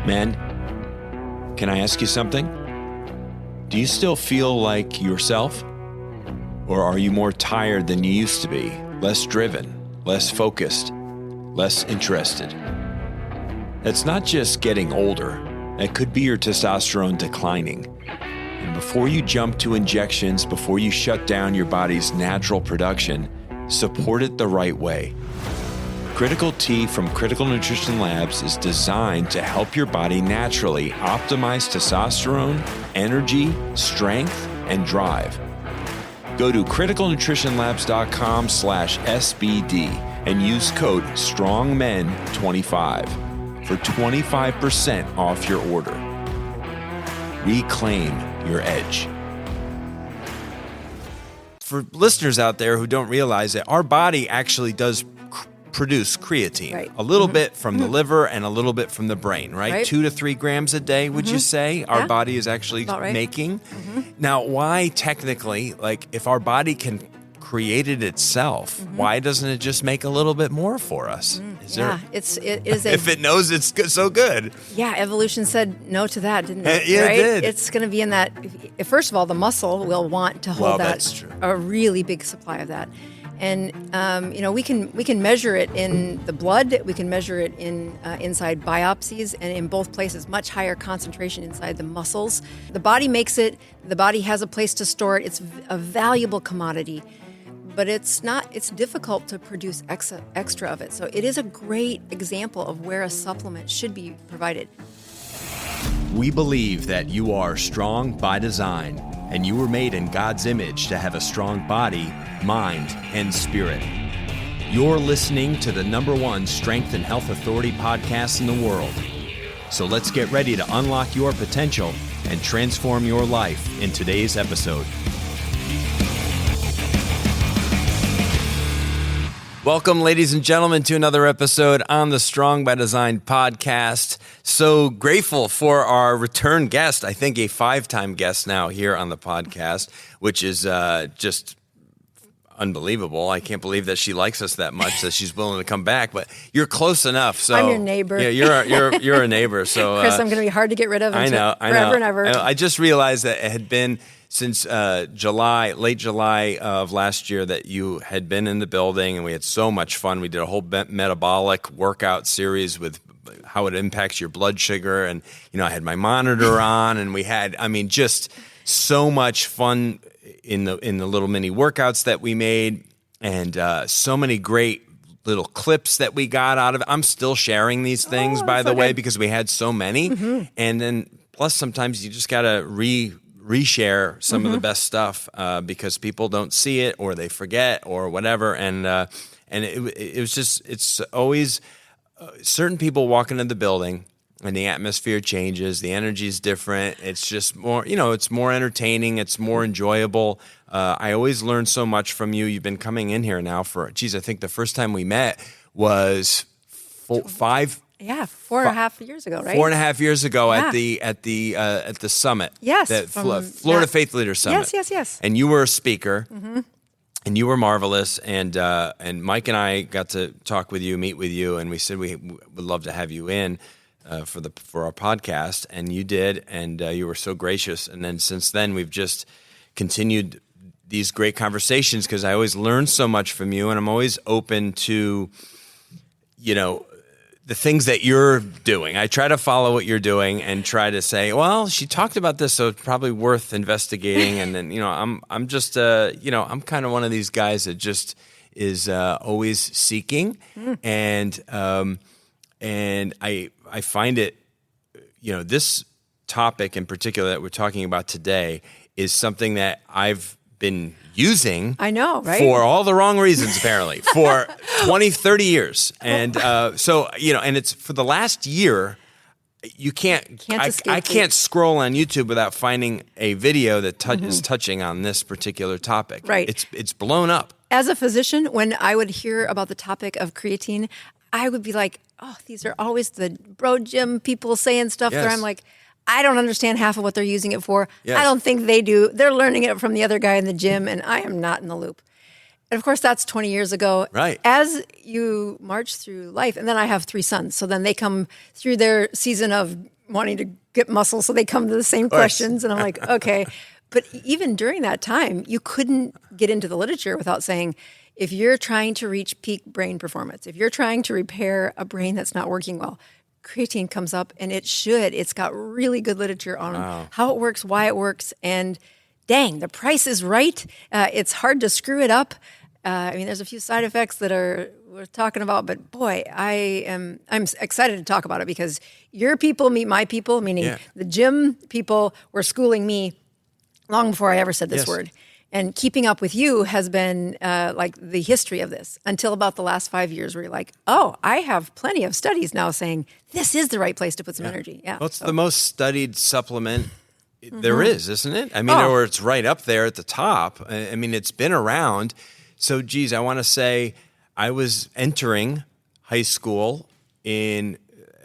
Men, can I ask you something? Do you still feel like yourself? Or are you more tired than you used to be? Less driven, less focused, less interested? That's not just getting older. It could be your testosterone declining. And before you jump to injections, before you shut down your body's natural production, support it the right way. Critical T from Critical Nutrition Labs is designed to help your body naturally optimize testosterone, energy, strength, and drive. Go to criticalnutritionlabs.com/SBD and use code STRONGMEN25 for 25% off your order. Reclaim your edge. For listeners out there who don't realize it, our body actually does produce creatine, right. A little bit from the liver and a little bit from the brain, right? 2 to 3 grams a day, would you say our body is actually making? Now, why technically, like if our body can create it itself, why doesn't it just make a little bit more for us? It is a, if it knows it's good, so good. Yeah, evolution said no to that, didn't it? Yeah, right? It did. It's going to be in that. First of all, the muscle will want to hold that's true. a really big supply of that. And we can measure it in the blood. We can measure it in inside biopsies, and in both places, much higher concentration inside the muscles. The body makes it. The body has a place to store it. It's a valuable commodity, but it's not. It's difficult to produce extra of it. So it is a great example of where a supplement should be provided. We believe that you are strong by design, and you were made in God's image to have a strong body, mind, and spirit. You're listening to the #1 Strength and Health Authority podcast in the world. So let's get ready to unlock your potential and transform your life in today's episode. Welcome, ladies and gentlemen, to another episode on the Strong by Design podcast. So grateful for our return guest, I think a 5-time guest now here on the podcast, which is just unbelievable. I can't believe that she likes us that much, that she's willing to come back, but you're close enough. So I'm your neighbor. Yeah, you're a neighbor. So Chris, I'm going to be hard to get rid of forever and ever. I just realized that it had been since late July of last year that you had been in the building, and we had so much fun. We did a whole metabolic workout series with how it impacts your blood sugar, and I had my monitor on, and we had, just so much fun in the little mini workouts that we made, and so many great little clips that we got out of it. I'm still sharing these things, by the way, because we had so many, and then plus sometimes you just gotta reshare some of the best stuff because people don't see it or they forget or whatever, and it was just, it's always certain people walk into the building and the atmosphere changes, the energy is different, it's just more, it's more entertaining, it's more enjoyable. I always learn so much from you. You've been coming in here now for, I think the first time we met was 4.5 years ago, right? 4.5 years ago at the summit. Yes, the Florida Faith Leader Summit. Yes. And you were a speaker, and you were marvelous. And Mike and I got to talk with you, meet with you, and we said we would love to have you in for our podcast, and you did, and you were so gracious. And then since then, we've just continued these great conversations because I always learn so much from you, and I'm always open to, the things that you're doing. I try to follow what you're doing and try to say, well, she talked about this, so it's probably worth investigating. And then, I'm just, I'm kind of one of these guys that just is always seeking. And I find it, this topic in particular that we're talking about today is something that I've been using, I know, right? For all the wrong reasons, apparently, for 20, 30 years. And so, and it's for the last year, I can't scroll on YouTube without finding a video that is touching on this particular topic. Right. It's blown up. As a physician, when I would hear about the topic of creatine, I would be like, oh, these are always the bro gym people saying stuff Yes. there. I'm like, I don't understand half of what they're using it for. Yes. I don't think they do. They're learning it from the other guy in the gym, and I am not in the loop. And of course, that's 20 years ago. Right. As you march through life, and then I have 3 sons, so then they come through their season of wanting to get muscle, so they come to the same questions, and I'm like, okay. But even during that time, you couldn't get into the literature without saying, if you're trying to reach peak brain performance, if you're trying to repair a brain that's not working well, creatine comes up, and it should. It's got really good literature on how it works, why it works, and dang, the price is right. It's hard to screw it up. I mean, there's a few side effects that we're talking about, but boy, I'm excited to talk about it because your people meet my people, meaning the gym people were schooling me long before I ever said this word. And keeping up with you has been like the history of this until about the last 5 years where you're like, oh, I have plenty of studies now saying this is the right place to put some energy. Yeah. Well, it's the most studied supplement there is, isn't it? I mean, or it's right up there at the top. I mean, it's been around. So, geez, I want to say I was entering high school in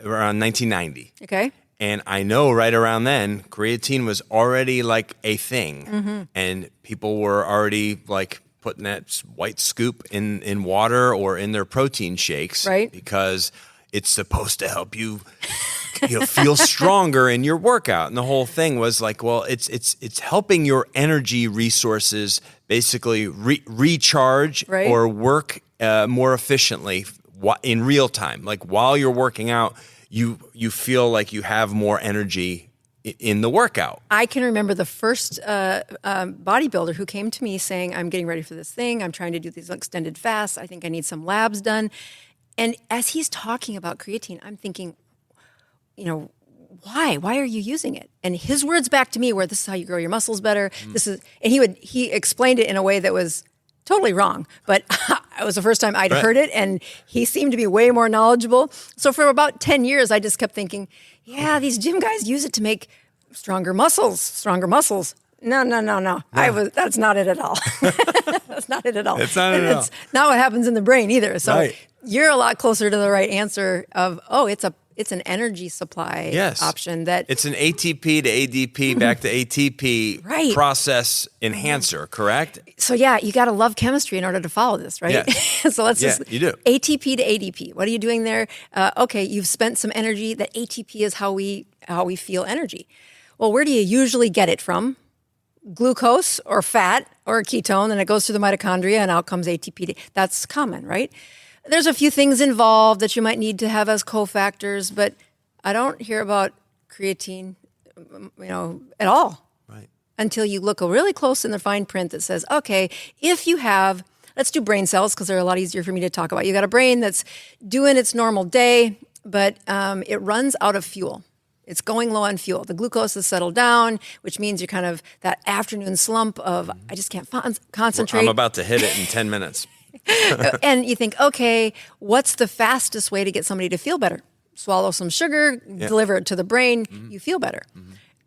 around 1990. Okay. And I know right around then, creatine was already like a thing. And people were already like putting that white scoop in water or in their protein shakes. Right. Because it's supposed to help you feel stronger in your workout. And the whole thing was like, well, it's helping your energy resources basically recharge or work more efficiently in real time. Like while you're working out, you feel like you have more energy in the workout. I can remember the first bodybuilder who came to me saying, I'm getting ready for this thing. I'm trying to do these extended fasts. I think I need some labs done. And as he's talking about creatine, I'm thinking, why? Why are you using it? And his words back to me were, this is how you grow your muscles better. And he explained it in a way that was totally wrong, but it was the first time I'd heard it, and he seemed to be way more knowledgeable. So for about 10 years, I just kept thinking, yeah, these gym guys use it to make stronger muscles. No. That's not it at all. That's not it at all. It's not it at all. It's not what happens in the brain either. So you're a lot closer to the right answer of, it's an energy supply option that it's an ATP to ADP back to ATP process enhancer, correct? So you got to love chemistry in order to follow this, right? Yes. So let's just you do. ATP to ADP. What are you doing there? Okay, you've spent some energy. That ATP is how we feel energy. Well, where do you usually get it from? Glucose or fat or a ketone, and it goes through the mitochondria, and out comes ATP. That's common, right? There's a few things involved that you might need to have as cofactors, but I don't hear about creatine, at all. Right. Until you look really close in the fine print that says, okay, if you have, let's do brain cells because they're a lot easier for me to talk about. You got a brain that's doing its normal day, but it runs out of fuel. It's going low on fuel. The glucose has settled down, which means you're kind of that afternoon slump of, I just can't concentrate. I'm about to hit it in 10 minutes. And you think, okay, what's the fastest way to get somebody to feel better? Swallow some sugar, deliver it to the brain, you feel better.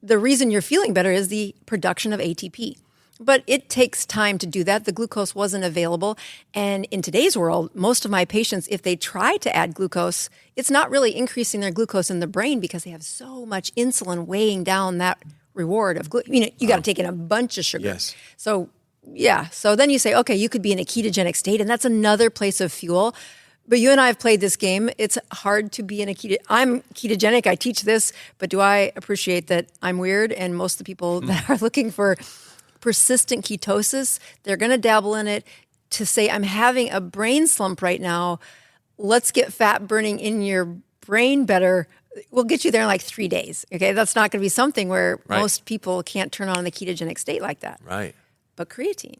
The reason you're feeling better is the production of ATP. But it takes time to do that. The glucose wasn't available. And in today's world, most of my patients, if they try to add glucose, it's not really increasing their glucose in the brain because they have so much insulin weighing down that reward of glucose. You got to take in a bunch of sugar. Yes. So then you say, okay, you could be in a ketogenic state, and that's another place of fuel. But you and I have played this game. It's hard to be in a I'm ketogenic. I teach this, but do I appreciate that I'm weird? And most of the people that are looking for persistent ketosis, they're going to dabble in it to say, I'm having a brain slump right now. Let's get fat burning in your brain better. We'll get you there in like 3 days. Okay, that's not going to be something where most people can't turn on the ketogenic state like that. Right. But creatine,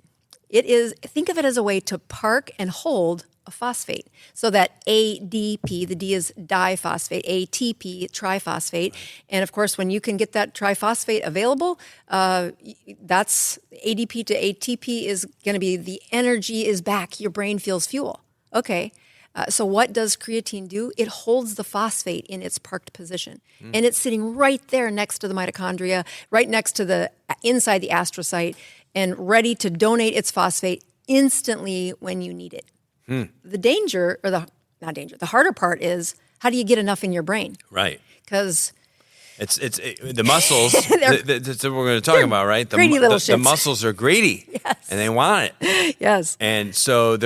think of it as a way to park and hold a phosphate. So that ADP, the D is diphosphate, ATP, triphosphate. And of course, when you can get that triphosphate available, that's ADP to ATP is going to be the energy is back. Your brain feels fuel. Okay. So what does creatine do? It holds the phosphate in its parked position. And it's sitting right there next to the mitochondria, right next to inside the astrocyte, and ready to donate its phosphate instantly when you need it. The the harder part is, how do you get enough in your brain? Right. Because the muscles. That's what we're going to talk about, right? Greedy little the shits. muscles are greedy, and they want it. Yes. And so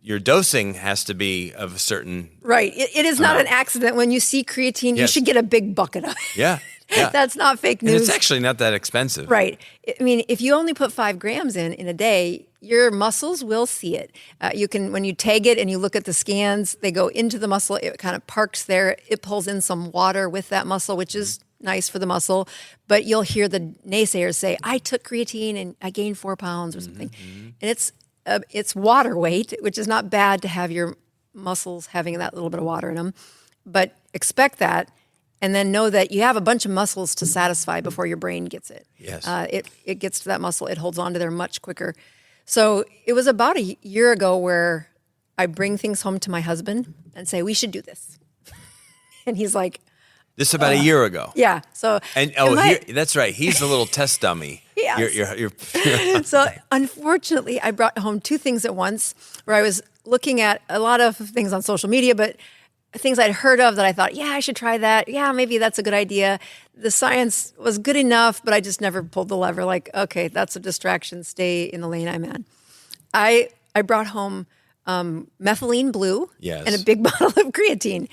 your dosing has to be of a certain. Right. It is not an accident. When you see creatine, you should get a big bucket of it. Yeah. Yeah. That's not fake news. And it's actually not that expensive. Right. I mean, if you only put 5 grams in a day, your muscles will see it. You can, when you tag it and you look at the scans, they go into the muscle. It kind of parks there. It pulls in some water with that muscle, which is nice for the muscle. But you'll hear the naysayers say, I took creatine and I gained 4 pounds or something. And it's water weight, which is not bad to have your muscles having that little bit of water in them. But expect that. And then know that you have a bunch of muscles to satisfy before your brain gets it. Yes. It gets to that muscle. It holds on to there much quicker. So it was about a year ago where I bring things home to my husband and say, we should do this. And he's like... This about a year ago. Yeah. So... That's right. He's the little test dummy. Yes. So unfortunately, I brought home 2 things at once where I was looking at a lot of things on social media, but... things I'd heard of that I thought, yeah, I should try that. Yeah, maybe that's a good idea. The science was good enough, but I just never pulled the lever. Like, okay, that's a distraction. Stay in the lane I'm in. I brought home methylene blue and a big bottle of creatine.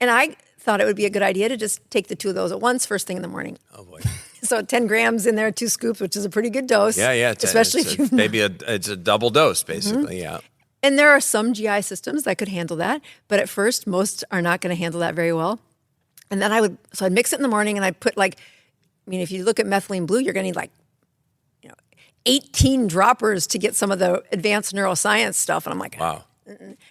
And I thought it would be a good idea to just take the 2 of those at once first thing in the morning. Oh, boy. So 10 grams in there, 2 scoops, which is a pretty good dose. Yeah. Especially if you've... Maybe it's a double dose, basically, yeah. And there are some GI systems that could handle that, but at first, most are not going to handle that very well. And then I'd mix it in the morning, and I'd put if you look at methylene blue, you're going to need 18 droppers to get some of the advanced neuroscience stuff. And I'm like, wow,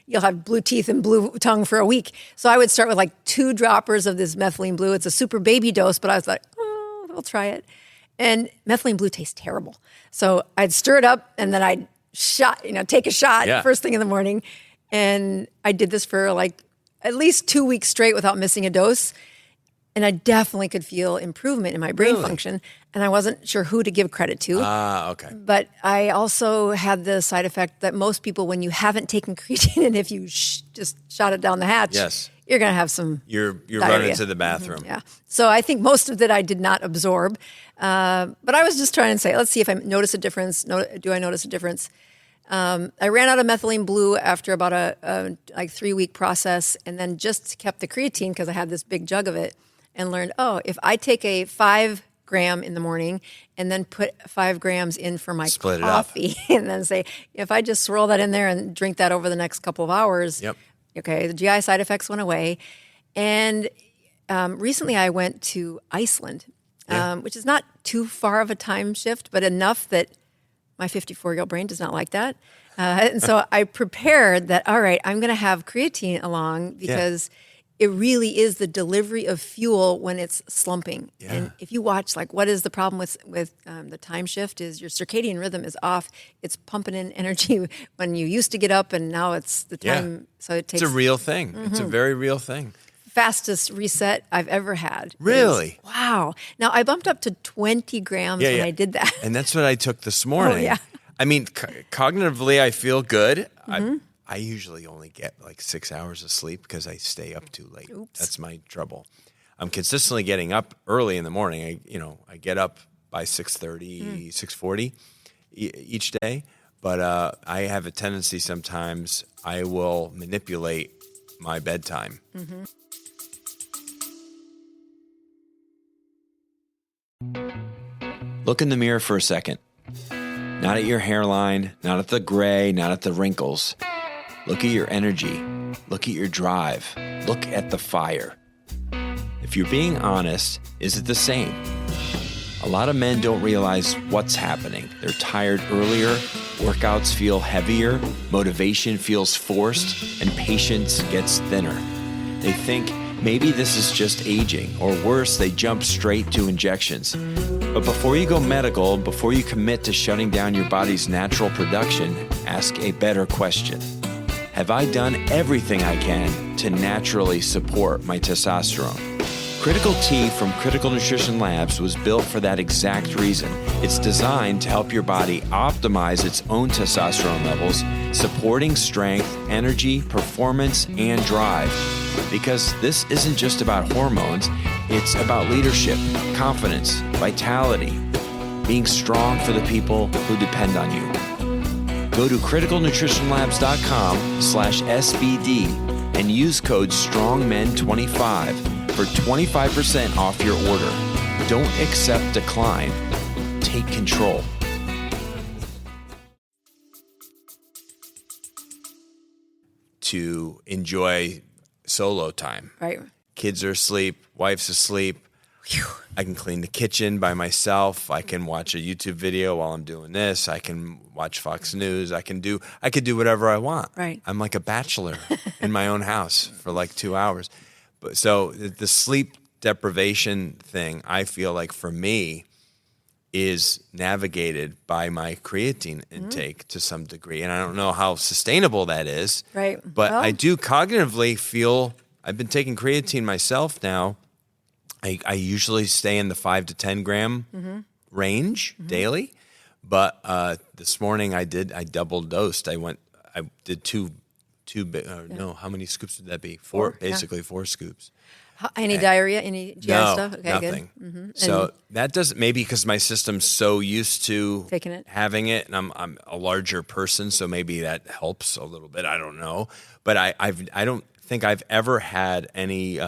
you'll have blue teeth and blue tongue for a week. So I would start with 2 droppers of this methylene blue. It's a super baby dose, but I was like, oh, we'll try it. And methylene blue tastes terrible. So I'd stir it up, and then I'd take a shot first thing in the morning. And I did this for at least 2 weeks straight without missing a dose. And I definitely could feel improvement in my brain function. And I wasn't sure who to give credit to. Okay. But I also had the side effect that most people, when you haven't taken creatine and if you just shot it down the hatch, you're going to have some You're diarrhea. running to the bathroom. Yeah. So I think most of it I did not absorb. But I was just trying to say, let's see if I notice a difference. Do I notice a difference? I ran out of methylene blue after about a 3-week process, and then just kept the creatine because I had this big jug of it, and learned, if I take a 5 gram in the morning and then put 5 grams in for my coffee, and then say, if I just swirl that in there and drink that over the next couple of hours, okay, the GI side effects went away. And recently I went to Iceland, which is not too far of a time shift, but enough that my 54-year-old brain does not like that. And so I prepared that, all right, I'm going to have creatine along because it really is the delivery of fuel when it's slumping. Yeah. And if you watch, what is the problem with the time shift is your circadian rhythm is off. It's pumping in energy when you used to get up, and now it's the time. Yeah. So it takes... It's a real thing. Mm-hmm. It's a very real thing. Fastest reset I've ever had. Really? Wow. Now, I bumped up to 20 grams when I did that. And that's what I took this morning. Oh, yeah. I mean, cognitively, I feel good. Mm-hmm. I usually only get 6 hours of sleep because I stay up too late. Oops. That's my trouble. I'm consistently getting up early in the morning. I get up by 6:30, 6:40 each day. But I have a tendency sometimes I will manipulate my bedtime. Mm-hmm. Look in the mirror for a second. Not at your hairline, not at the gray, not at the wrinkles. Look at your energy. Look at your drive. Look at the fire. If you're being honest, is it the same? A lot of men don't realize what's happening. They're tired earlier, workouts feel heavier, motivation feels forced, and patience gets thinner. They think maybe this is just aging, or worse, they jump straight to injections. But before you go medical, before you commit to shutting down your body's natural production, ask a better question. Have I done everything I can to naturally support my testosterone? Critical T from Critical Nutrition Labs was built for that exact reason. It's designed to help your body optimize its own testosterone levels, supporting strength, energy, performance, and drive. Because this isn't just about hormones, it's about leadership, confidence, vitality, being strong for the people who depend on you. Go to criticalnutritionlabs.com/SBD and use code STRONGMEN25 for 25% off your order. Don't accept decline. Take control. To enjoy solo time. Right. Kids are asleep, wife's asleep. Whew. I can clean the kitchen by myself. I can watch a YouTube video while I'm doing this. I can watch Fox News. I could do whatever I want. Right. I'm like a bachelor in my own house for like 2 hours. But so the sleep deprivation thing, I feel like for me is navigated by my creatine intake to some degree. And I don't know how sustainable that is. Right. But I do cognitively feel, I've been taking creatine myself now. I usually stay in the 5 to 10 gram range daily. But this morning I double dosed. I did two how many scoops would that be? Four, basically 4 scoops. Any diarrhea, any GI stuff? Okay, nothing. Good. Mm-hmm. So that doesn't, maybe because my system's so used to taking it, having it, and I'm a larger person, so maybe that helps a little bit. I don't know, but I don't think I've ever had any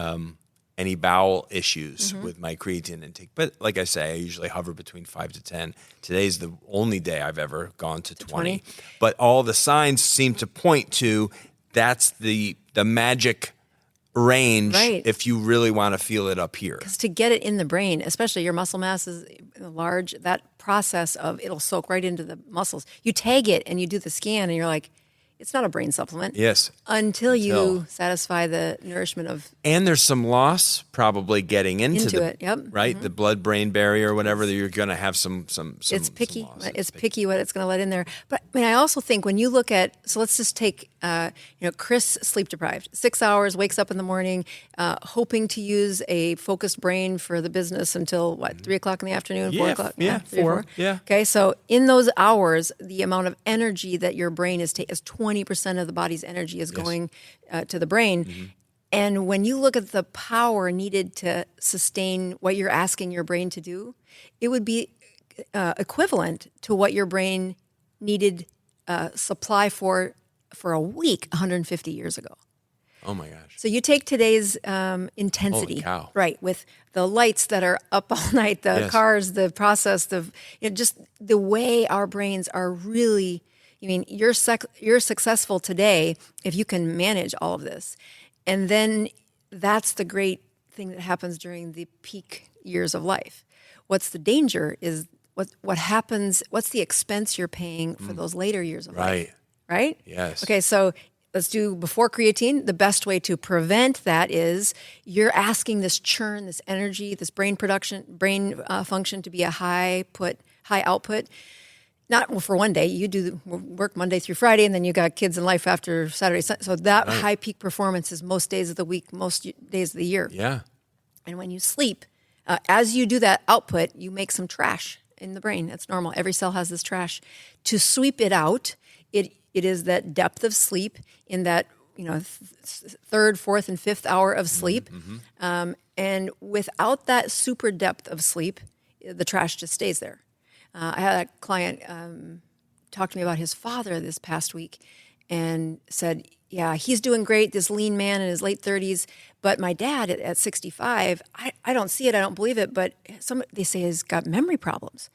bowel issues with my creatine intake. But like I say, I usually hover between 5 to 10. Today's the only day I've ever gone to 20. But all the signs seem to point to that's the magic range if you really want to feel it up here. Because to get it in the brain, especially your muscle mass is large, that process of it'll soak right into the muscles. You tag it and you do the scan and you're like, it's not a brain supplement. Yes. Until you satisfy the nourishment of... And there's some loss probably getting into it, yep. Right? The blood-brain barrier or whatever, that you're going to have some It's picky. Some loss. It's picky what it's going to let in there. But I mean, I also think when you look at... So let's just take, Chris, sleep deprived. 6 hours, wakes up in the morning, hoping to use a focused brain for the business until, 3 o'clock in the afternoon, 4 o'clock? Yeah, 4. Yeah. Okay, so in those hours, the amount of energy that your brain is 20% of the body's energy is going to the brain. And when you look at the power needed to sustain what you're asking your brain to do, it would be equivalent to what your brain needed supply for a week 150 years ago. Oh my gosh. So you take today's intensity, Holy cow. right, with the lights that are up all night, the cars, the process, just the way our brains are really... I mean, you're successful today if you can manage all of this. And then that's the great thing that happens during the peak years of life. What's the danger is what happens, what's the expense you're paying for those later years of life? Right? Yes. Okay, so let's do before creatine. The best way to prevent that is you're asking this churn, this energy, this brain function to be a high output. Not for one day. You do work Monday through Friday, and then you got kids and life after Saturday. So that high peak performance is most days of the week, most days of the year. Yeah. And when you sleep, as you do that output, you make some trash in the brain. That's normal. Every cell has this trash. To sweep it out, it is that depth of sleep in that third, fourth, and fifth hour of sleep. And without that super depth of sleep, the trash just stays there. I had a client talk to me about his father this past week and said, yeah, he's doing great, this lean man in his late 30s, but my dad at 65, I don't see it, I don't believe it, but they say he's got memory problems.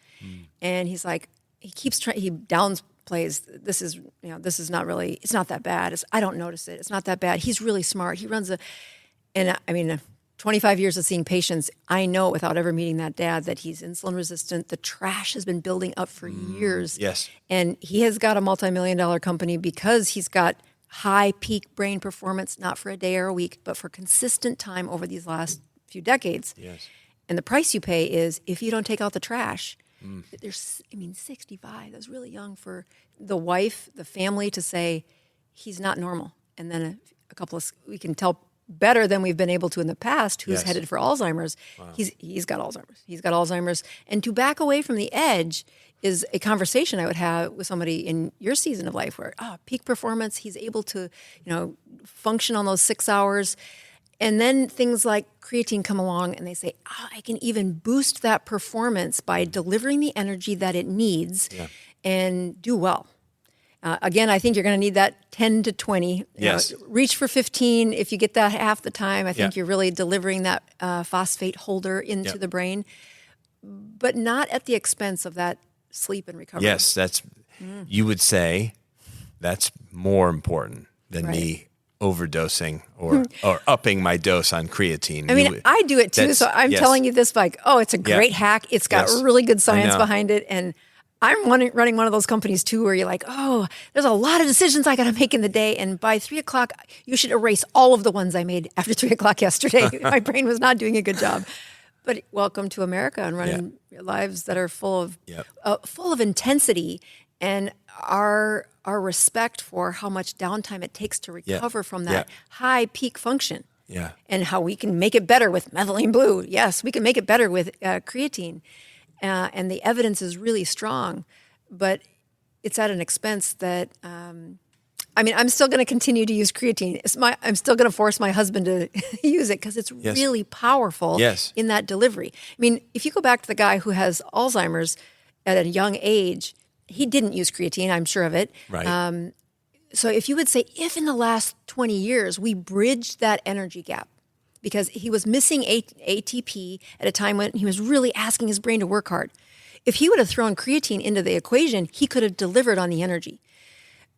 And he's like, he downplays, this is not really, it's not that bad. I don't notice it. It's not that bad. He's really smart. He runs 25 years of seeing patients, I know without ever meeting that dad that he's insulin resistant. The trash has been building up for years. Yes. And he has got a multi-million-dollar company because he's got high peak brain performance, not for a day or a week, but for consistent time over these last few decades. Yes. And the price you pay is if you don't take out the trash. There's, 65, that's really young for the wife, the family to say, he's not normal. And then we can tell better than we've been able to in the past, who's headed for Alzheimer's. Wow. He's got Alzheimer's. And to back away from the edge is a conversation I would have with somebody in your season of life where, peak performance, he's able to, function on those 6 hours. And then things like creatine come along and they say, I can even boost that performance by delivering the energy that it needs and do well. Again, I think you're going to need that 10 to 20. Yes. Reach for 15. If you get that half the time, I think you're really delivering that phosphate holder into the brain, but not at the expense of that sleep and recovery. Yes, you would say that's more important than me overdosing or upping my dose on creatine. I mean, I do it too. So I'm telling you this like, it's a great hack. It's got really good science behind it. And I'm running one of those companies too, where you're like, there's a lot of decisions I got to make in the day. And by 3:00, you should erase all of the ones I made after 3:00 yesterday. My brain was not doing a good job. But welcome to America and running lives that are full of intensity, and our respect for how much downtime it takes to recover from that high peak function. Yeah. And how we can make it better with methylene blue. Yes, we can make it better with creatine. And the evidence is really strong, but it's at an expense that, I'm still going to continue to use creatine. I'm still going to force my husband to use it because it's really powerful in that delivery. I mean, if you go back to the guy who has Alzheimer's at a young age, he didn't use creatine, I'm sure of it. Right. So if you would say, if in the last 20 years we bridged that energy gap, because he was missing ATP at a time when he was really asking his brain to work hard. If he would have thrown creatine into the equation, he could have delivered on the energy.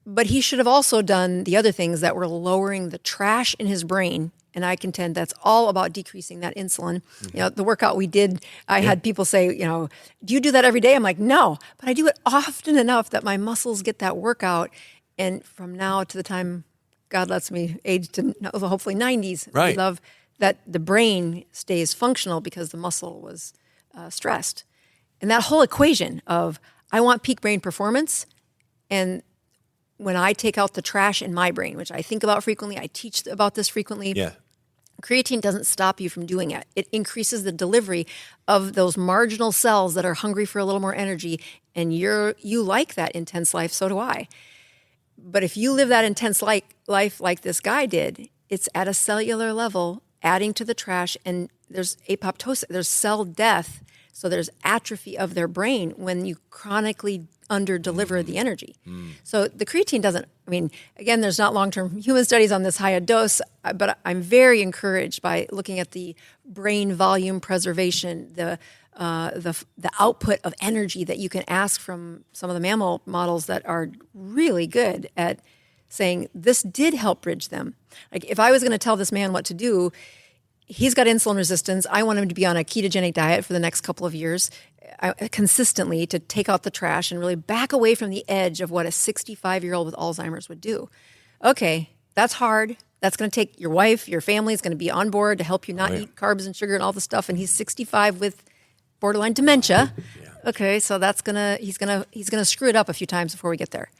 But he should have also done the other things that were lowering the trash in his brain. And I contend that's all about decreasing that insulin. Mm-hmm. The workout we did, I had people say, do you do that every day? I'm like, no, but I do it often enough that my muscles get that workout. And from now to the time God lets me age to hopefully 90s, right. we love that the brain stays functional because the muscle was stressed. And that whole equation of I want peak brain performance, and when I take out the trash in my brain, which I think about frequently, I teach about this frequently, creatine doesn't stop you from doing it. It increases the delivery of those marginal cells that are hungry for a little more energy, and you like that intense life, so do I. But if you live that intense life like this guy did, it's at a cellular level, adding to the trash, and there's apoptosis, there's cell death, so there's atrophy of their brain when you chronically under-deliver the energy. So the creatine doesn't, again, there's not long-term human studies on this high dose, but I'm very encouraged by looking at the brain volume preservation, the output of energy that you can ask from some of the mammal models that are really good at saying this did help bridge them. Like if I was going to tell this man what to do, he's got insulin resistance. I want him to be on a ketogenic diet for the next couple of years consistently to take out the trash and really back away from the edge of what a 65-year-old with Alzheimer's would do. Okay, that's hard. That's going to take your wife, your family is going to be on board to help you not eat carbs and sugar and all the stuff. And he's 65 with borderline dementia. Okay, so he's gonna screw it up a few times before we get there.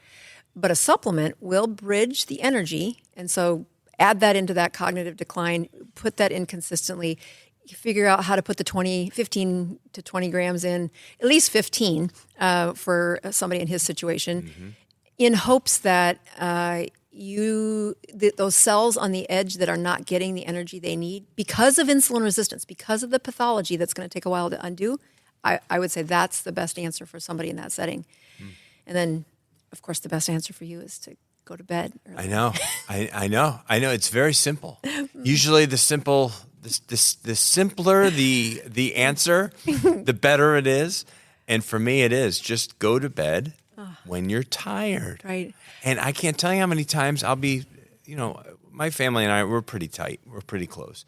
But a supplement will bridge the energy, and so add that into that cognitive decline, put that in consistently, you figure out how to put the 15 to 20 grams in, at least 15 for somebody in his situation, in hopes that those cells on the edge that are not getting the energy they need because of insulin resistance, because of the pathology that's going to take a while to undo, I would say that's the best answer for somebody in that setting. And then, of course, the best answer for you is to go to bed early. I know. It's very simple. Usually the simpler the answer, the better it is. And for me, it is just go to bed when you're tired. Right. And I can't tell you how many times I'll be, my family and I, we're pretty tight. We're pretty close.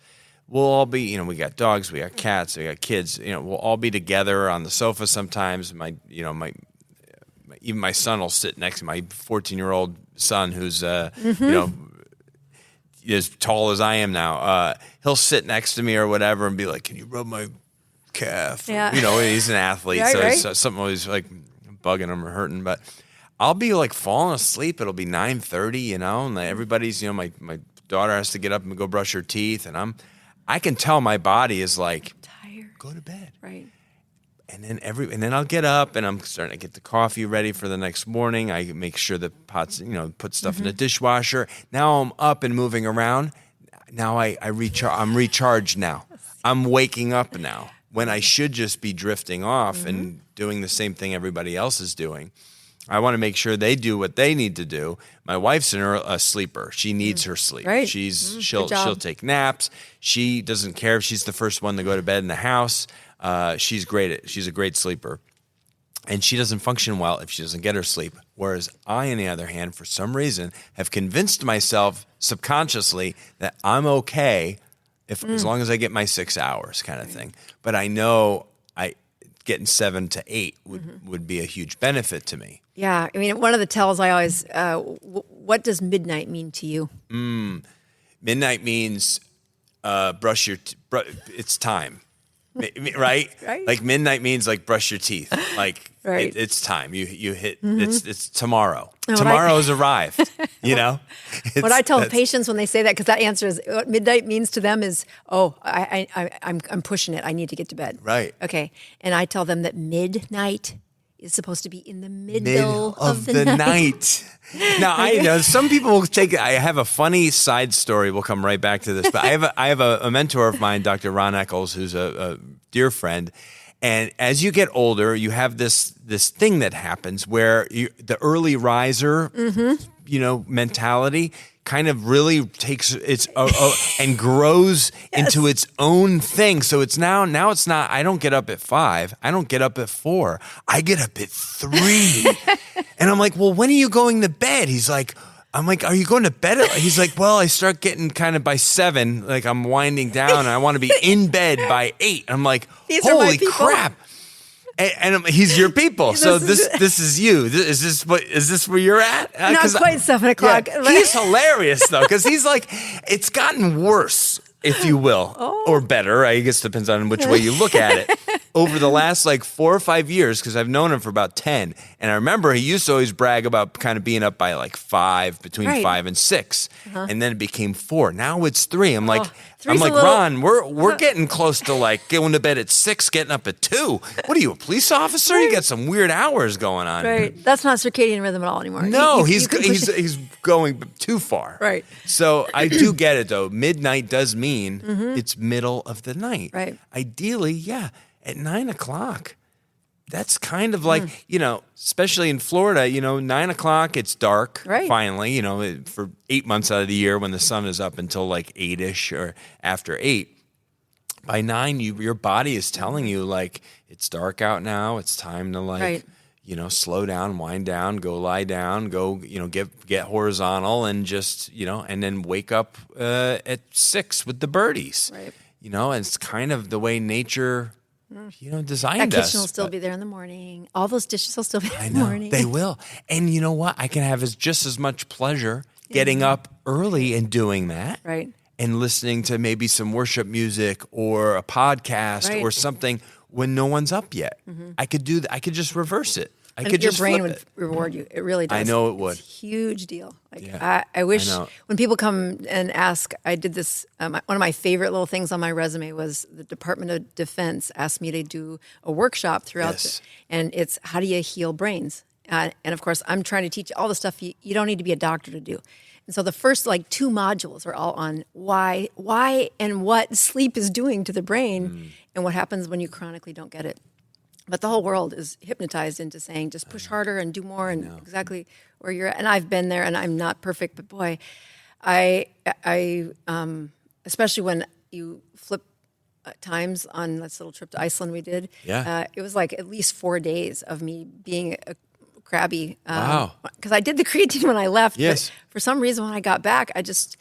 We'll all be, we got dogs, we got cats, we got kids. We'll all be together on the sofa sometimes. Even my son will sit next to my 14-year-old son, who's as tall as I am now. He'll sit next to me or whatever and be like, "Can you rub my calf?" Yeah. He's an athlete, so something always like bugging him or hurting. But I'll be like falling asleep. It'll be 9:30, and everybody's, my daughter has to get up and go brush her teeth, and I can tell my body is like tired. Go to bed. Right. And then I'll get up and I'm starting to get the coffee ready for the next morning. I make sure the pots, put stuff in the dishwasher. Now I'm up and moving around. now I'm recharged now. I'm waking up now when I should just be drifting off and doing the same thing everybody else is doing. I want to make sure they do what they need to do. My wife's a sleeper. She needs her sleep. Right. She'll take naps. She doesn't care if she's the first one to go to bed in the house. She's a great sleeper. And she doesn't function well if she doesn't get her sleep. Whereas I, on the other hand, for some reason, have convinced myself subconsciously that I'm okay as long as I get my 6 hours kind of thing. But I know getting 7 to 8 would be a huge benefit to me. Yeah. I mean, one of the tells I always, what does midnight mean to you? Midnight means it's time. Right? Like midnight means like brush your teeth. Like right. It's time. You hit. It's tomorrow. Tomorrow's arrived. You know. What I tell patients when they say that, because that answer is what midnight means to them is, I'm pushing it. I need to get to bed. Right. Okay. And I tell them that midnight is supposed to be in the middle of the night. Now, I know some people will take it. I have a funny side story. We'll come right back to this. But I have a mentor of mine, Dr. Ron Eccles, who's a dear friend. And as you get older, you have this thing that happens where the early riser, mentality kind of really takes its and grows into its own thing. So it's now it's not, I don't get up at 5. I don't get up at 4. I get up at 3. And I'm like, well, when are you going to bed? I'm like, are you going to bed? He's like, well, I start getting kind of by 7, like I'm winding down and I want to be in bed by 8. I'm like, holy crap. And he's your people, so this is you. Is this where you're at? Not quite 7 o'clock. Yeah, he's hilarious though, because he's like, it's gotten worse, if you will, or better. I guess depends on which way you look at it. Over the last 4 or 5 years, because I've known him for about 10, and I remember he used to always brag about kind of being up by 5, between 5 and 6, and then it became 4. Now it's 3. I'm like, Ron, we're getting close to going to bed at 6, getting up at 2. What are you, a police officer? Right. You got some weird hours going on. Right, that's not circadian rhythm at all anymore. No, he's going too far. Right. So I do get it though. Midnight does mean it's middle of the night. Right. Ideally, yeah. At 9 o'clock, that's kind of especially in Florida, 9 o'clock, it's dark, finally, for 8 months out of the year when the sun is up until 8-ish or after 8. By 9, your body is telling you, it's dark out now, it's time to, slow down, wind down, go lie down, go, get horizontal and just, and then wake up at 6 with the birdies. Right. And it's kind of the way nature designed us. That kitchen will still be there in the morning. All those dishes will still be there in the morning. They will. And you know what? I can have just as much pleasure getting up early and doing that. Right. And listening to maybe some worship music or a podcast or something when no one's up yet. I could do that. I could just reverse it. Your brain would reward you. It really does. I know it would. It's a huge deal. I wish when people come and ask, I did this, one of my favorite little things on my resume was the Department of Defense asked me to do a workshop throughout, and it's how do you heal brains? And of course, I'm trying to teach all the stuff you don't need to be a doctor to do. And so the first 2 modules are all on why and what sleep is doing to the brain and what happens when you chronically don't get it. But the whole world is hypnotized into saying, just push harder and do more and exactly where you're at. And I've been there and I'm not perfect, but boy, I especially when you flip times on this little trip to Iceland we did, it was at least 4 days of me being a crabby. Wow. Because I did the creatine when I left, yes. But for some reason when I got back, I don't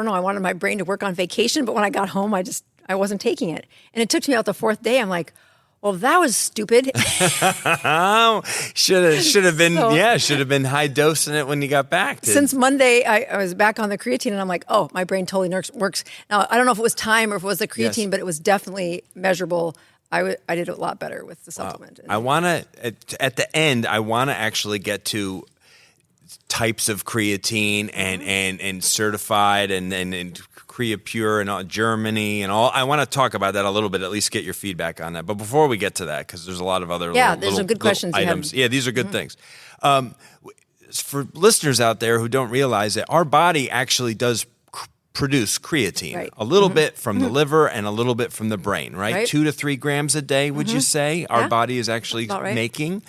know, I wanted my brain to work on vacation, but when I got home, I wasn't taking it. And it took me out the 4th day. I'm like, well, that was stupid. Should have been high dosing it when you got back. Since Monday, I was back on the creatine, and I'm like, oh, my brain totally works. Now, I don't know if it was time or if it was the creatine, but it was definitely measurable. I did a lot better with the supplement. I want to, at the end, I want to actually get to types of creatine and certified and Creapure and Germany and all. I want to talk about that a little bit, at least get your feedback on that. But before we get to that, because there's a lot of other there's some good questions items. Yeah, these are good things. For listeners out there who don't realize it, our body actually does produce creatine, Right. a little bit from the liver and a little bit from the brain, right? Right. 2 to 3 grams a day, would you say our Yeah. body is actually That's about right. making?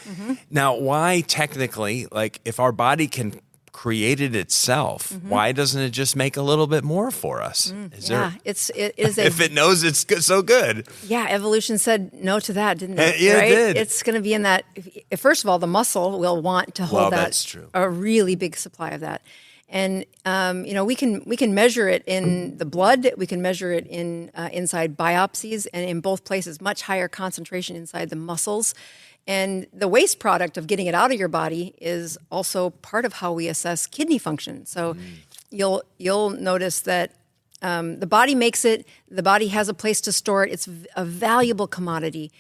Now, why technically, like if our body can create it itself, why doesn't it just make a little bit more for us? Is Yeah, it is a if it knows it's so good? yeah. Evolution said no to that, didn't it? Yeah, it right? did. It's going to be in that. First of all, the muscle will want to hold Well, that that's true. a really big supply of that, and we can measure it in the blood. We can measure it in inside biopsies, and in both places, much higher concentration inside the muscles. And the waste product of getting it out of your body is also part of how we assess kidney function. So you'll notice that the body makes it. The body has a place to store it. It's a valuable commodity,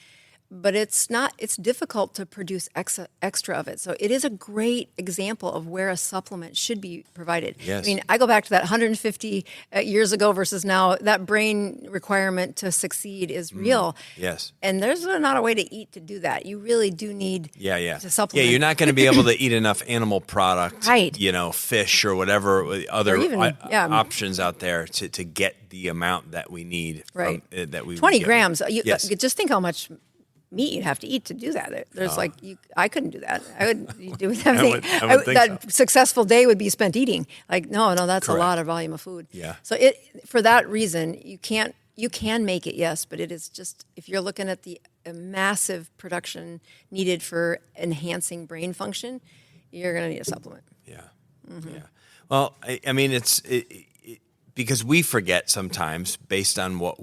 but it's not. It's difficult to produce extra of it. So it is a great example of where a supplement should be provided. Yes. I mean, I go back to that 150 years ago versus now. That brain requirement to succeed is real. Yes. And there's not a way to eat to do that. You really do need to supplement. Yeah, you're not going to be able to eat enough animal product, Right. Fish or whatever other even, options out there to get the amount that we need. Right. That we 20 would get. grams. Yes. Just think how much meat you'd have to eat to do that. There's I couldn't do that. I would do everything. I would think that successful day would be spent eating. Like, no, that's Correct. a lot of volume of food. Yeah. So for that reason, you can make it, yes, but it is just, if you're looking at the massive production needed for enhancing brain function, you're going to need a supplement. Yeah. Yeah. Well, I mean, it's because we forget sometimes based on what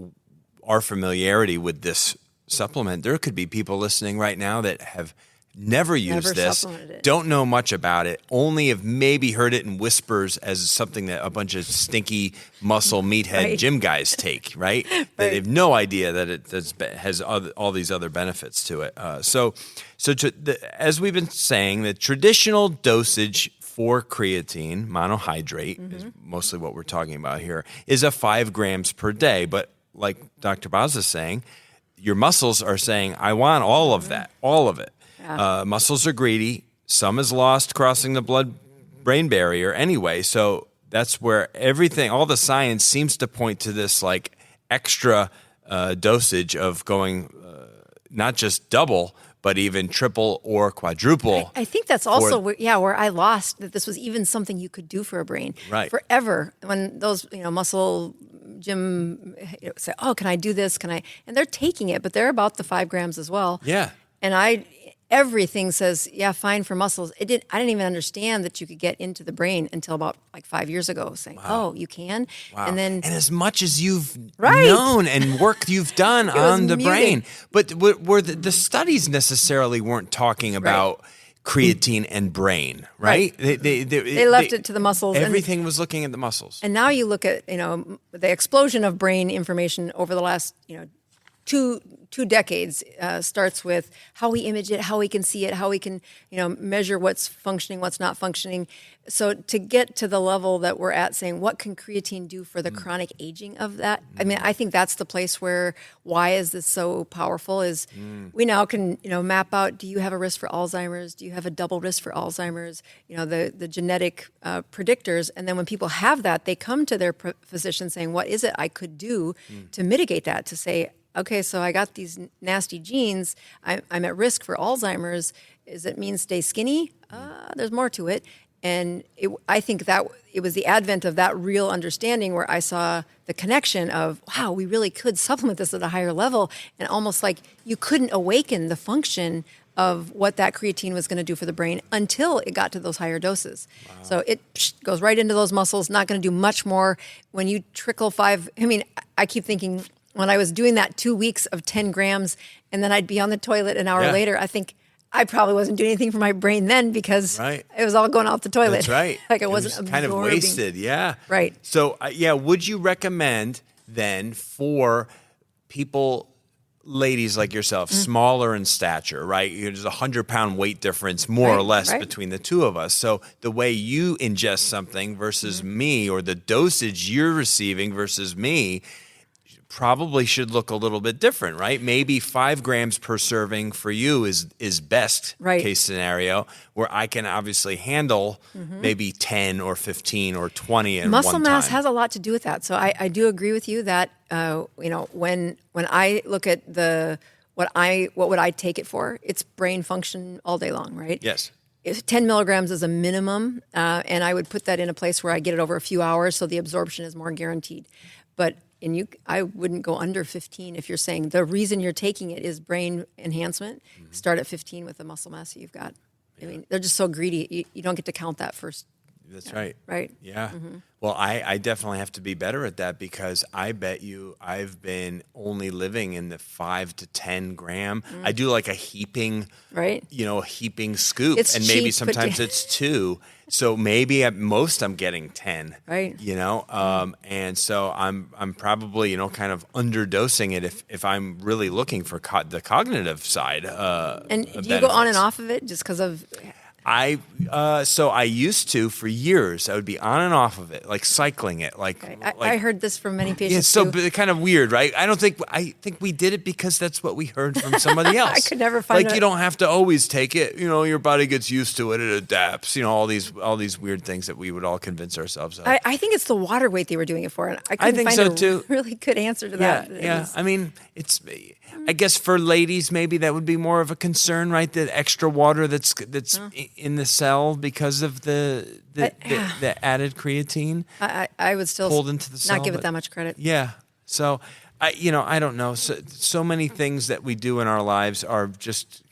our familiarity with this supplement. There could be people listening right now that have never used this, supplemented it. don't know much about it, only have maybe heard it in whispers as something that a bunch of stinky muscle meathead Right. gym guys take, right? That they have no idea that it has all these other benefits to it. As we've been saying, the traditional dosage for creatine, monohydrate, is mostly what we're talking about here, is a 5 grams per day. But like Dr. Boz is saying, your muscles are saying, I want all of that, all of it. Yeah. Muscles are greedy. Some is lost crossing the blood-brain barrier anyway. So that's where all the science seems to point to this like extra dosage of going not just double, but even triple or quadruple. I think that's also where I lost that this was even something you could do for a brain. Right. Forever. When those muscle gym say, "Oh, can I do this? Can I?" And they're taking it, but they're about the 5 grams as well. Yeah. And everything says, yeah, fine for muscles. I didn't even understand that you could get into the brain until about like 5 years ago, saying, "Oh, you can." Wow. And then, and as much as you've Right. known and work you've done on the muted. brain, but were the studies necessarily weren't talking about creatine and brain, right? they left it to the muscles. Everything was looking at the muscles. And now you look at the explosion of brain information over the last two decades starts with how we image it, how we can see it, how we can measure what's functioning, what's not functioning. So to get to the level that we're at, saying what can creatine do for the chronic aging of that? I mean, I think that's the place where why is this so powerful? Is we now can map out: do you have a risk for Alzheimer's? Do you have a double risk for Alzheimer's? The genetic predictors, and then when people have that, they come to their physician saying, "What is it I could do to mitigate that?" To say, okay, so I got these nasty genes. I'm at risk for Alzheimer's. Does it mean stay skinny? There's more to it. And I think that it was the advent of that real understanding where I saw the connection of, wow, we really could supplement this at a higher level. And almost like you couldn't awaken the function of what that creatine was going to do for the brain until it got to those higher doses. Wow. So it goes right into those muscles, not going to do much more. When you trickle 5, I keep thinking, when I was doing that 2 weeks of 10 grams and then I'd be on the toilet an hour later, I think I probably wasn't doing anything for my brain then because it was all going out the toilet. That's right. Like it wasn't absorbing. Kind of wasted, yeah. Right. So, would you recommend then for people, ladies like yourself, smaller in stature, right? There's a 100-pound weight difference, more or less, between the two of us. So the way you ingest something versus me, or the dosage you're receiving versus me, probably should look a little bit different, right? Maybe 5 grams per serving for you is best case scenario, where I can obviously handle maybe 10 or 15 or 20 in Muscle one mass time. has a lot to do with that. So I do agree with you that when I look at what would I take it for? It's brain function all day long, right? Yes. 10 milligrams is a minimum, and I would put that in a place where I get it over a few hours, so the absorption is more guaranteed. But I wouldn't go under 15 if you're saying the reason you're taking it is brain enhancement. Start at 15 with the muscle mass that you've got. I mean, they're just so greedy. You don't get to count that first. That's right. Right. Yeah. Well, I definitely have to be better at that, because I bet you I've been only living in the 5 to 10 gram. I do like a heaping, right? A heaping scoop, It's and maybe cheap, sometimes it's 2. So maybe at most I'm getting 10. Right. And so I'm probably kind of underdosing it if I'm really looking for the cognitive side. And do you go on and off of it just because of? So I used to for years. I would be on and off of it, like cycling it. I heard this from many patients. Yeah, so too. kind of weird, right? I think we did it because that's what we heard from somebody else. I could never find you don't have to always take it. Your body gets used to it. It adapts. All these weird things that we would all convince ourselves of. I think it's the water weight they were doing it for, and I couldn't think find so a too. really good answer to that. Yeah. I mean, I guess for ladies, maybe that would be more of a concern, right? The extra water that's in the cell because of the added creatine. I would still pulled into the cell, not give it that much credit. Yeah. So I don't know. So many things that we do in our lives are just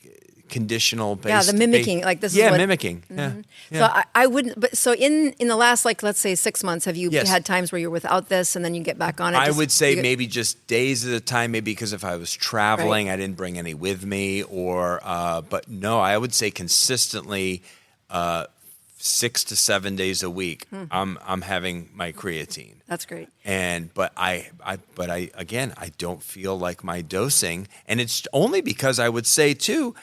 conditional based. Yeah, the mimicking, like this is what... mimicking. Mm-hmm. Yeah. So I wouldn't, but so in the last, let's say 6 months, have you Yes. had times where you're without this and then you get back on it? I would say maybe just days at a time, maybe because if I was traveling, I didn't bring any with me, but no, I would say consistently 6 to 7 days a week, I'm having my creatine. That's great. But I again, I don't feel like my dosing, and it's only because I would say too,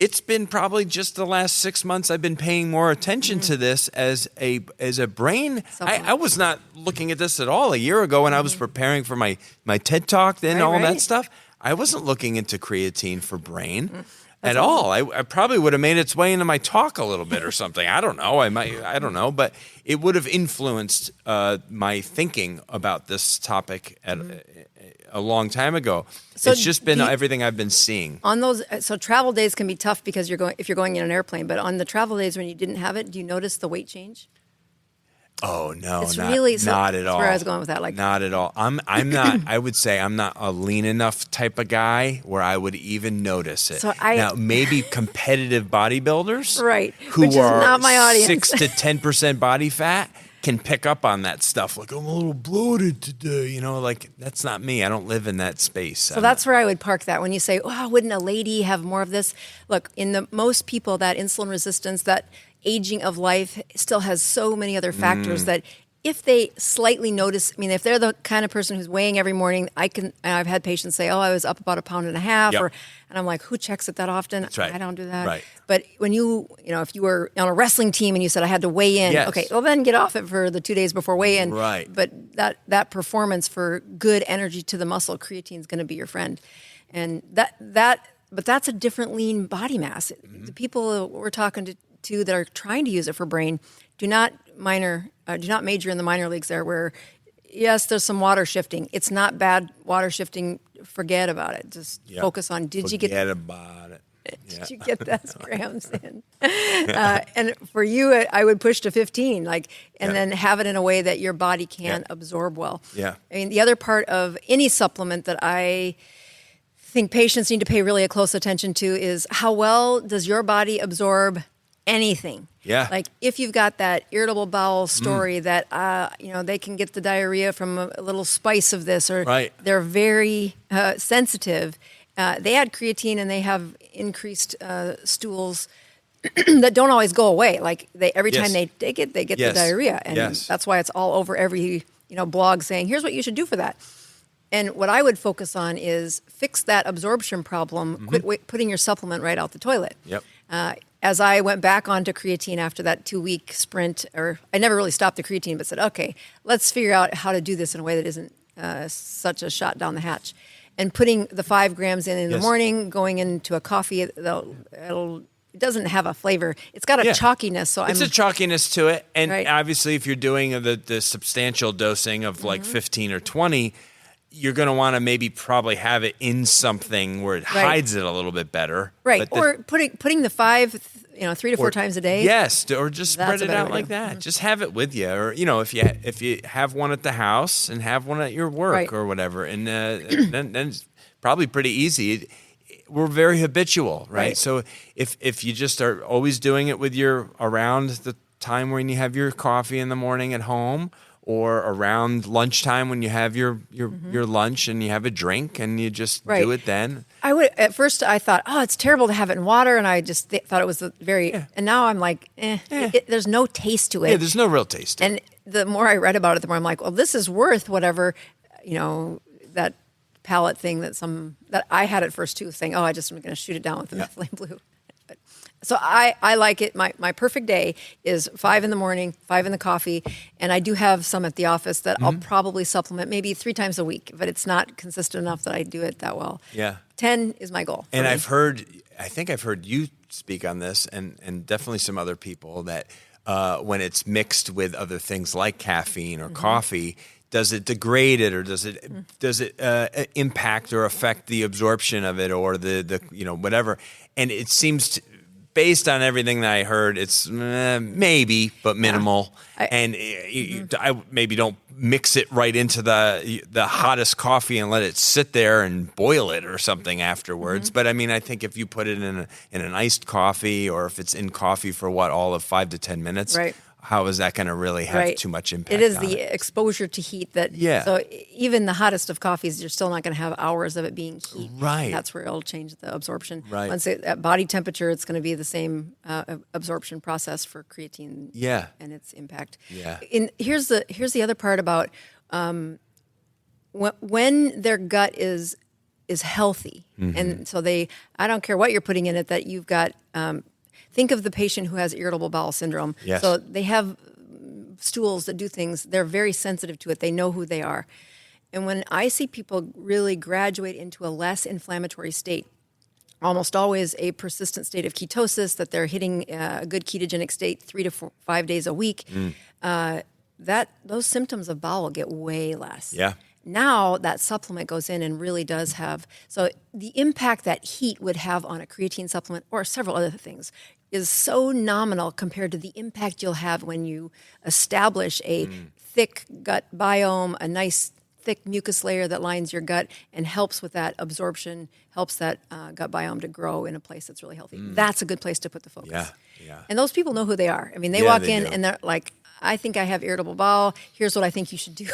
it's been probably just the last 6 months I've been paying more attention to this as a brain. I was not looking at this at all a year ago when I was preparing for my TED Talk and all that stuff. I wasn't looking into creatine for brain at all. I probably would have made its way into my talk a little bit or something. I don't know. I don't know, but it would have influenced my thinking about this topic at a long time ago. So it's just been everything I've been seeing. On those, so travel days can be tough because if you're going in an airplane. But on the travel days when you didn't have it, do you notice the weight change? Oh no, it's not, really not at all. That's where I was going with that. Not at all. I'm not. I would say I'm not a lean enough type of guy where I would even notice it. Now maybe competitive bodybuilders, right, who which is are not my audience. 6 to 10% body fat, can pick up on that stuff. Like, I'm a little bloated today, that's not me. I don't live in that space. So that's where I would park that. When you say, "Oh, wouldn't a lady have more of this?" Look, in most people, that insulin resistance, that aging of life still has so many other factors that if they slightly notice, if they're the kind of person who's weighing every morning, I've had patients say, "Oh, I was up about 1.5 pounds," and I'm like, "Who checks it that often?" That's right. I don't do that. Right. But when if you were on a wrestling team and you said I had to weigh in, Yes. okay, well then get off it for the 2 days before weigh-in. Right. But that performance for good energy to the muscle, creatine is going to be your friend, and but that's a different lean body mass. The people we're talking to that are trying to use it for brain do not major in the minor leagues there, where yes, there's some water shifting. It's not bad water shifting. Forget about it. Just focus on forget about it. Did you get those grams in? And for you, I would push to 15, and then have it in a way that your body can absorb well. Yeah. The other part of any supplement that I think patients need to pay really a close attention to is how well does your body absorb anything. Yeah. Like if you've got that irritable bowel story that, they can get the diarrhea from a little spice of this, or they're very sensitive. They add creatine and they have increased stools that don't always go away. Like every time they take it, they get the diarrhea. And that's why it's all over every, blog saying, here's what you should do for that. And what I would focus on is fix that absorption problem, quit putting your supplement right out the toilet. Yep. As I went back onto creatine after that 2-week sprint, or I never really stopped the creatine, but said, okay, let's figure out how to do this in a way that isn't such a shot down the hatch. And putting the 5 grams in the morning, going into a coffee, it doesn't have a flavor. It's got a chalkiness. So it's a chalkiness to it. And obviously, if you're doing the substantial dosing of like 15 or 20, you're going to want to maybe probably have it in something where it hides it a little bit better. Right. Or putting the 5, 3 to 4 times a day. Yes. Or just spread it out like that. Just have it with you. Or, if you have one at the house and have one at your work or whatever. And then it's probably pretty easy. We're very habitual, right? So if you just are always doing it with around the time when you have your coffee in the morning at home, or around lunchtime when you have your lunch and you have a drink and you just do it then. At first I thought, it's terrible to have it in water, and I just thought it was and now I'm like, there's no taste to it. Yeah, there's no real taste to it. And the more I read about it, the more I'm like, well, this is worth whatever, that palate thing that I had at first too, saying, I just am going to shoot it down with the methylene blue. So I like it. My perfect day is 5 in the morning, 5 in the coffee, and I do have some at the office that I'll probably supplement maybe 3 times a week, but it's not consistent enough that I do it that well. Yeah. 10 is my goal. And I think I've heard you speak on this, and definitely some other people, that when it's mixed with other things like caffeine or coffee, does it degrade it, or does it impact or affect the absorption of it, or the whatever? And it seems based on everything that I heard, it's maybe, but minimal. I maybe don't mix it right into the hottest coffee and let it sit there and boil it or something afterwards. But I mean, I think if you put it in an iced coffee, or if it's in coffee for all of 5 to 10 minutes, how is that going to really have too much impact? It is the exposure to heat that. So even the hottest of coffees, you're still not going to have hours of it being heat. Right. That's where it'll change the absorption. Right. Once at body temperature, it's going to be the same absorption process for creatine. Yeah. And its impact. Yeah. And here's the other part about when their gut is healthy, and so I don't care what you're putting in it, that you've got. Think of the patient who has irritable bowel syndrome. Yes. So they have stools that do things. They're very sensitive to it. They know who they are. And when I see people really graduate into a less inflammatory state, almost always a persistent state of ketosis, that they're hitting a good ketogenic state 3 to 5 days a week, those symptoms of bowel get way less. Yeah. Now that supplement goes in and really does have, so the impact that heat would have on a creatine supplement or several other things is so nominal compared to the impact you'll have when you establish a thick gut biome, a nice thick mucus layer that lines your gut and helps with that absorption, helps that gut biome to grow in a place that's really healthy. That's a good place to put the focus. Yeah. And those people know who they are. I mean, they walk in and they're like, I think I have irritable bowel. Here's what I think you should do.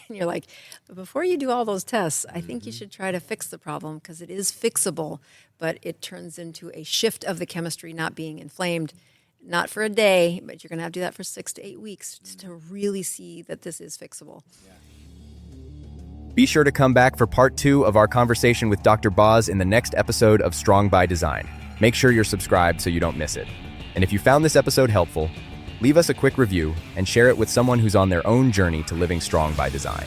And you're like, but before you do all those tests, I think you should try to fix the problem, because it is fixable, but it turns into a shift of the chemistry not being inflamed, not for a day, but you're going to have to do that for 6 to 8 weeks to really see that this is fixable. Be sure to come back for part 2 of our conversation with Dr. Boz in the next episode of Strong by Design. Make sure you're subscribed so you don't miss it. And if you found this episode helpful, leave us a quick review and share it with someone who's on their own journey to living strong by design.